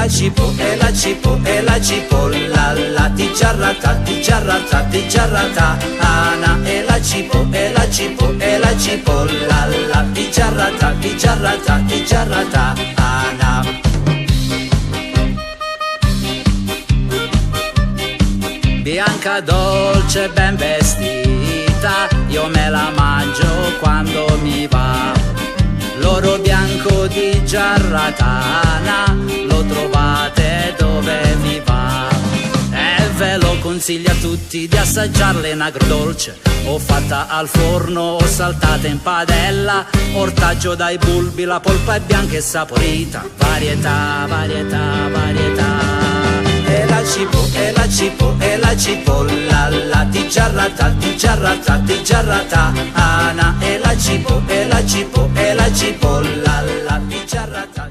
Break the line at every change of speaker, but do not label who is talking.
e la cipolla, ti ciarrata, Ana, e la cipolla, ti ciarrata, Ana. Bianca dolce ben vestita, io me la mangio quando mi va. L'oro bianco di Giarratana lo trovate dove vi va. E ve lo consiglio a tutti di assaggiarla in agrodolce, o fatta al forno o saltata in padella. Ortaggio dai bulbi, la polpa è bianca e saporita. Varietà, varietà, varietà. E la cipolla, ti ciarrata, Ana, e la cipolla, ti ciarrata.